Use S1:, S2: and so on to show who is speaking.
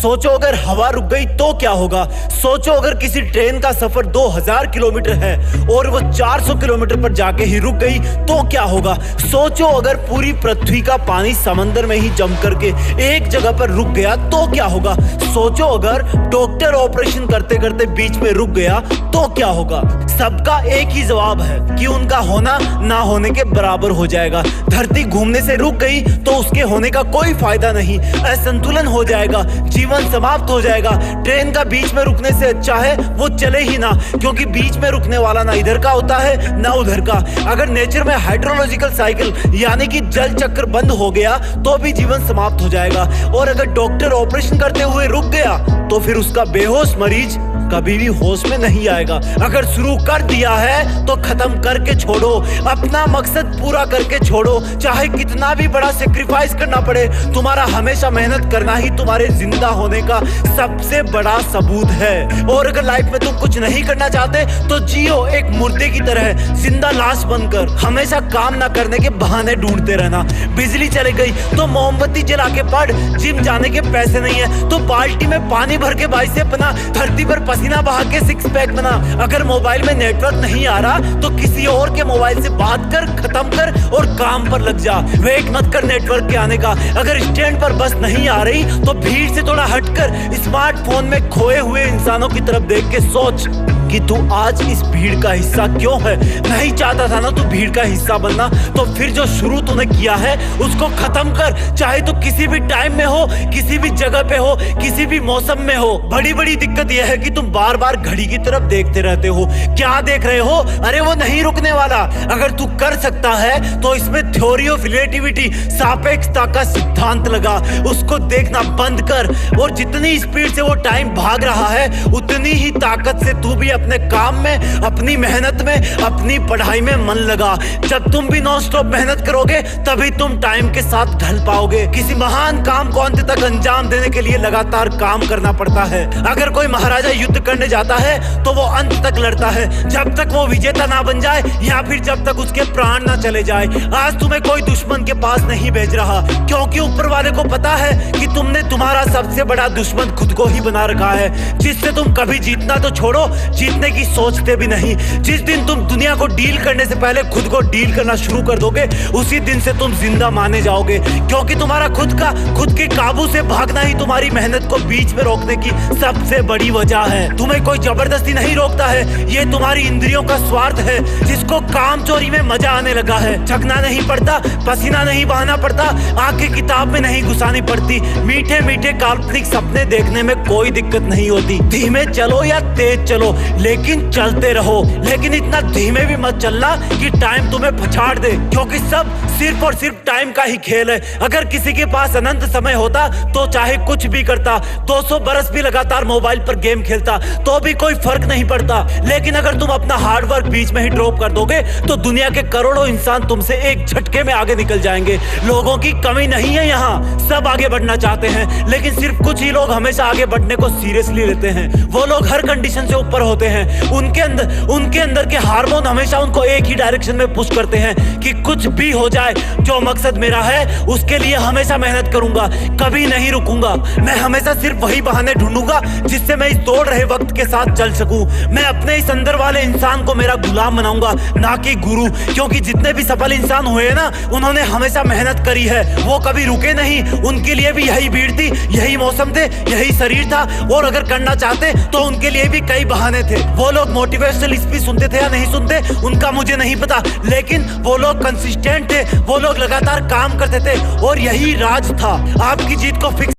S1: सोचो अगर हवा रुक गई तो क्या होगा। सोचो अगर किसी ट्रेन का सफर 2000 किलोमीटर है और वो 400 किलोमीटर पर जाके ही रुक गई तो क्या होगा। सोचो अगर पूरी पृथ्वी का पानी समंदर में ही जम करके एक जगह पर रुक गया तो क्या होगा। सोचो अगर डॉक्टर ऑपरेशन करते करते बीच में रुक गया तो क्या होगा। सबका एक ही जवाब है कि उनका होना ना होने के बराबर हो जाएगा। धरती घूमने से रुक गई तो उसके होने का कोई फायदा नहीं, असंतुलन हो जाएगा, जीवन समाप्त हो जाएगा। ट्रेन का बीच में रुकने से अच्छा है वो चले ही ना, क्योंकि बीच में रुकने वाला ना इधर का होता है ना उधर का। अगर नेचर में हाइड्रोलॉजिकल साइकिल यानी कि जल चक्र बंद हो गया तो भी जीवन समाप्त हो जाएगा। और अगर डॉक्टर ऑपरेशन करते हुए रुक गया तो फिर उसका बेहोश मरीज कभी भी होश में नहीं आएगा। अगर शुरू कर दिया है तो खत्म करके छोड़ो, अपना मकसद पूरा करके छोड़ो, चाहे कितना भी बड़ा सेक्रीफाइस करना पड़े। तुम्हारा हमेशा मेहनत करना ही तुम्हारे जिंदा होने का सबसे बड़ा सबूत है। और अगर लाइफ में तुम कुछ नहीं करना चाहते तो जियो एक मुर्दे की तरह, जिंदा लाश बनकर। हमेशा काम ना करने के बहाने ढूंढते रहना। बिजली चली गई तो मोमबत्ती जला के पढ़, जिम जाने के पैसे नहीं है तो बाल्टी में पानी भर के बाइसेप बना, धरती पर पसीना बहा के सिक्स पैक बना। अगर मोबाइल में नेटवर्क नहीं आ रहा तो किसी और के मोबाइल से बात कर, खत्म कर और काम पर लग जा। वेट मत कर नेटवर्क के आने का। अगर स्टैंड पर बस नहीं आ रही तो भीड़ से थोड़ा हटकर स्मार्टफोन में खोए हुए इंसानों की तरफ देख के सोच कि तू आज इस भीड़ का हिस्सा क्यों है। नहीं चाहता था ना तू भीड़ का हिस्सा बनना, तो फिर जो शुरू तूने किया है उसको खत्म कर। चाहे तू किसी भी टाइम में हो, किसी भी जगह पे हो, किसी भी मौसम में हो। बड़ी बड़ी दिक्कत यह है कि तुम बार बार घड़ी की तरफ देखते रहते हो। क्या देख रहे हो? अरे वो नहीं रुकने वाला। अगर तू कर सकता है तो इसमें थ्योरी ऑफ रिलेटिविटी, सापेक्षता का सिद्धांत लगा, उसको देखना बंद कर। और जितनी स्पीड से वो टाइम भाग रहा है उतनी ही ताकत से तू भी अपने काम में, अपनी मेहनत में, अपनी पढ़ाई में मन लगा। जब तुम भी नॉन स्टॉप मेहनत करोगे तभी तुम टाइम के साथ ढल पाओगे। किसी महान काम को अंत तक अंजाम देने के लिए लगातार काम करना पड़ता है। अगर कोई महाराजा युद्ध करने जाता है तो वो अंत तक लड़ता है, जब तक वो विजेता ना बन जाए या फिर जब तक उसके प्राण ना चले जाए। आज तुम्हें कोई दुश्मन के पास नहीं भेज रहा, क्योंकि ऊपर वाले को पता है कि तुमने तुम्हारा सबसे बड़ा दुश्मन खुद को ही बना रखा है, जिससे तुम कभी जीतना तो छोड़ो, जीतने की सोचते भी नहीं। जिस दिन तुम दुनिया को डील करने से पहले खुद को डील करना शुरू कर दोगे उसी दिन से तुम जिंदा माने जाओगे, क्योंकि तुम्हारा खुद के काबू से भागना ही तुम्हारी मेहनत को बीच में रोकने की सबसे बड़ी वजह है। तुम्हें कोई जबरदस्ती नहीं रोकता है, ये तुम्हारी इंद्रियों का स्वार्थ है, जिसको काम चोरी में मजा आने लगा है। थकना नहीं पड़ता, पसीना नहीं बहाना पड़ता, आंखें किताब में नहीं घुसानी पड़ती, मीठे मीठे काल्पनिक सपने देखने में कोई दिक्कत नहीं होती। धीमे चलो या तेज चलो लेकिन चलते रहो, लेकिन इतना धीमे भी मत चलना कि टाइम तुम्हें पछाड़ दे, क्योंकि सब सिर्फ और सिर्फ टाइम का ही खेल है। अगर किसी के पास अनंत समय होता तो चाहे कुछ भी करता, 200 बरस भी लगातार मोबाइल पर गेम खेलता तो भी कोई फर्क नहीं पड़ता। लेकिन अगर तुम अपना हार्ड वर्क बीच में ही ड्रॉप कर दोगे तो दुनिया के करोड़ों इंसान तुमसे एक झटके में आगे निकल जाएंगे। लोगों की कमी नहीं है यहाँ, सब आगे बढ़ना चाहते हैं, लेकिन सिर्फ कुछ ही लोग हमेशा आगे बढ़ने को सीरियसली लेते हैं। वो लोग हर कंडीशन से ऊपर होते हैं, उनके अंदर के हार्मोन हमेशा उनको एक ही डायरेक्शन में पुश करते हैं कि कुछ भी हो जाए, जो मकसद मेरा है उसके लिए हमेशा मेहनत करूंगा, कभी नहीं रुकूंगा। मैं हमेशा सिर्फ वही बहाने ढूंढूंगा जिससे मैं इस दौड़ रहे वक्त के साथ चल सकूं। मैं अपने इस अंदर वाले इंसान को मेरा गुलाम बनाऊंगा, ना कि गुरु, क्योंकि जितने भी सफल इंसान हुए ना उन्होंने हमेशा मेहनत करी है, वो कभी रुके नहीं। उनके लिए भी यही भीड़ थी, यही मौसम थे, यही शरीर था, और अगर करना चाहते तो उनके लिए भी कई बहाने थे। वो लोग मोटिवेशनल स्पीच सुनते थे या नहीं सुनते उनका मुझे नहीं पता, लेकिन वो लोग कंसिस्टेंट थे, वो लोग लगातार काम करते थे, और यही राज था। आपकी जीत को फिक्स